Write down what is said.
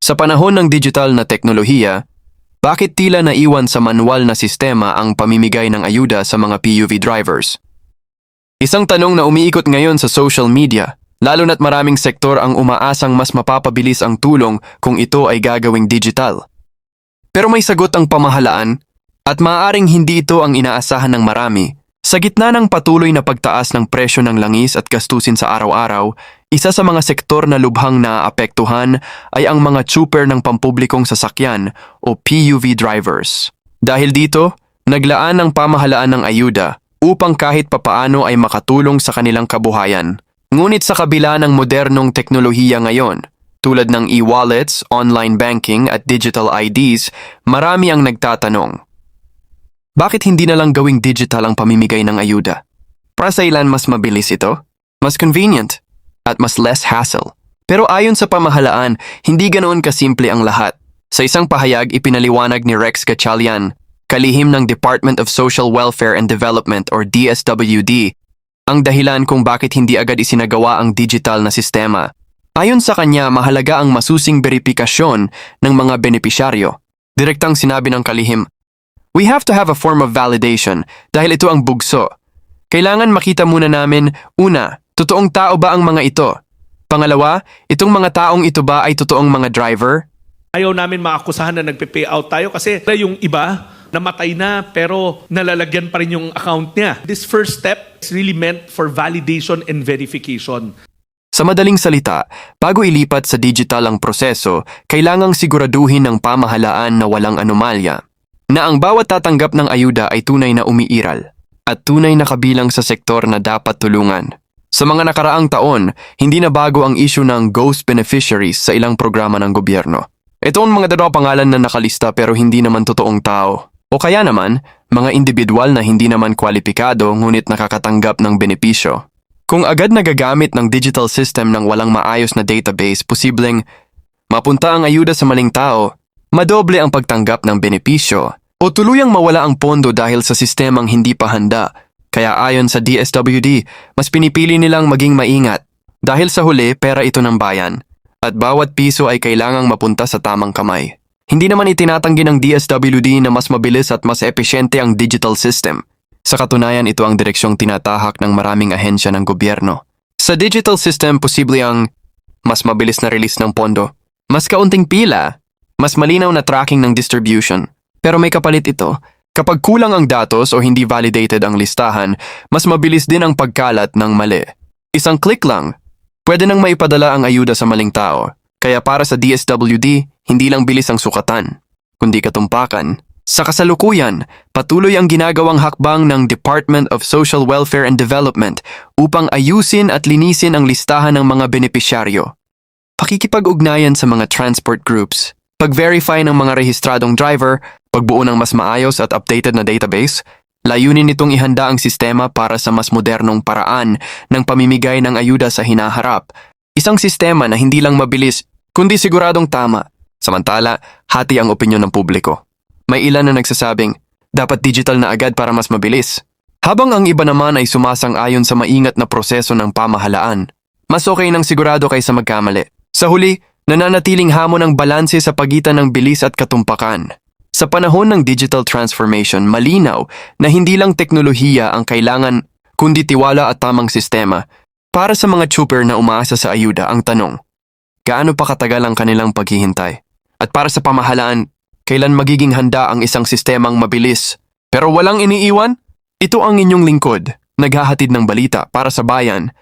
Sa panahon ng digital na teknolohiya, bakit tila naiwan sa manual na sistema ang pamimigay ng ayuda sa mga PUV drivers? Isang tanong na umiikot ngayon sa social media, lalo na't maraming sektor ang umaasang mas mapapabilis ang tulong kung ito ay gagawing digital. Pero may sagot ang pamahalaan at maaaring hindi ito ang inaasahan ng marami. Sa gitna ng patuloy na pagtaas ng presyo ng langis at gastusin sa araw-araw, isa sa mga sektor na lubhang naapektuhan ay ang mga chuper ng pampublikong sasakyan o PUV drivers. Dahil dito, naglaan ng pamahalaan ng ayuda upang kahit papaano ay makatulong sa kanilang kabuhayan. Ngunit sa kabila ng modernong teknolohiya ngayon, tulad ng e-wallets, online banking at digital IDs, marami ang nagtatanong. Bakit hindi na lang gawing digital ang pamimigay ng ayuda? Para sa ilan mas mabilis ito, mas convenient, at mas less hassle. Pero ayon sa pamahalaan, hindi ganoon kasimple ang lahat. Sa isang pahayag, ipinaliwanag ni Rex Gatchalian, kalihim ng Department of Social Welfare and Development or DSWD, ang dahilan kung bakit hindi agad isinagawa ang digital na sistema. Ayon sa kanya, mahalaga ang masusing beripikasyon ng mga benepisyaryo. Direktang sinabi ng kalihim, "We have to have a form of validation dahil ito ang bugso. Kailangan makita muna namin, una, totoong tao ba ang mga ito? Pangalawa, itong mga taong ito ba ay totoong mga driver?" Ayaw namin maakusahan na nagpe-payout tayo kasi yung iba namatay na pero nalalagyan pa rin yung account niya. This first step is really meant for validation and verification. Sa madaling salita, bago ilipat sa digital ang proseso, kailangang siguraduhin ng pamahalaan na walang anomalya, na ang bawat tatanggap ng ayuda ay tunay na umiiral at tunay na kabilang sa sektor na dapat tulungan. Sa mga nakaraang taon, hindi na bago ang issue ng ghost beneficiaries sa ilang programa ng gobyerno. Ito ang mga pangalan na nakalista pero hindi naman totoong tao. O kaya naman, mga individual na hindi naman kwalipikado ngunit nakakatanggap ng benepisyo. Kung agad nagagamit ng digital system ng walang maayos na database, posibleng mapunta ang ayuda sa maling tao, madoble ang pagtanggap ng benepisyo, o tuluyang mawala ang pondo dahil sa sistemang hindi pa handa. Kaya ayon sa DSWD, mas pinipili nilang maging maingat. Dahil sa huli, pera ito ng bayan. At bawat piso ay kailangang mapunta sa tamang kamay. Hindi naman itinatanggi ng DSWD na mas mabilis at mas epesyente ang digital system. Sa katunayan, ito ang direksyong tinatahak ng maraming ahensya ng gobyerno. Sa digital system, posible ang mas mabilis na release ng pondo, mas kaunting pila, mas malinaw na tracking ng distribution. Pero may kapalit ito. Kapag kulang ang datos o hindi validated ang listahan, mas mabilis din ang pagkalat ng mali. Isang click lang, pwede nang maipadala ang ayuda sa maling tao. Kaya para sa DSWD, hindi lang bilis ang sukatan, kundi katumpakan. Sa kasalukuyan, patuloy ang ginagawang hakbang ng Department of Social Welfare and Development upang ayusin at linisin ang listahan ng mga benepisyaryo. Pakikipag-ugnayan sa mga transport groups, pag-verify ng mga rehistradong driver, pagbuo ng mas maayos at updated na database, layunin nitong ihanda ang sistema para sa mas modernong paraan ng pamimigay ng ayuda sa hinaharap. Isang sistema na hindi lang mabilis, kundi siguradong tama. Samantala, hati ang opinyon ng publiko. May ilan na nagsasabing, dapat digital na agad para mas mabilis. Habang ang iba naman ay sumasang-ayon sa maingat na proseso ng pamahalaan. Mas okay nang sigurado kaysa magkamali. Sa huli, nananatiling hamon ang balanse sa pagitan ng bilis at katumpakan. Sa panahon ng digital transformation, malinaw na hindi lang teknolohiya ang kailangan, kundi tiwala at tamang sistema. Para sa mga chuper na umaasa sa ayuda, ang tanong, gaano pa katagal ang kanilang paghihintay? At para sa pamahalaan, kailan magiging handa ang isang sistemang mabilis pero walang iniiwan? Ito ang inyong lingkod, naghahatid ng balita para sa bayan,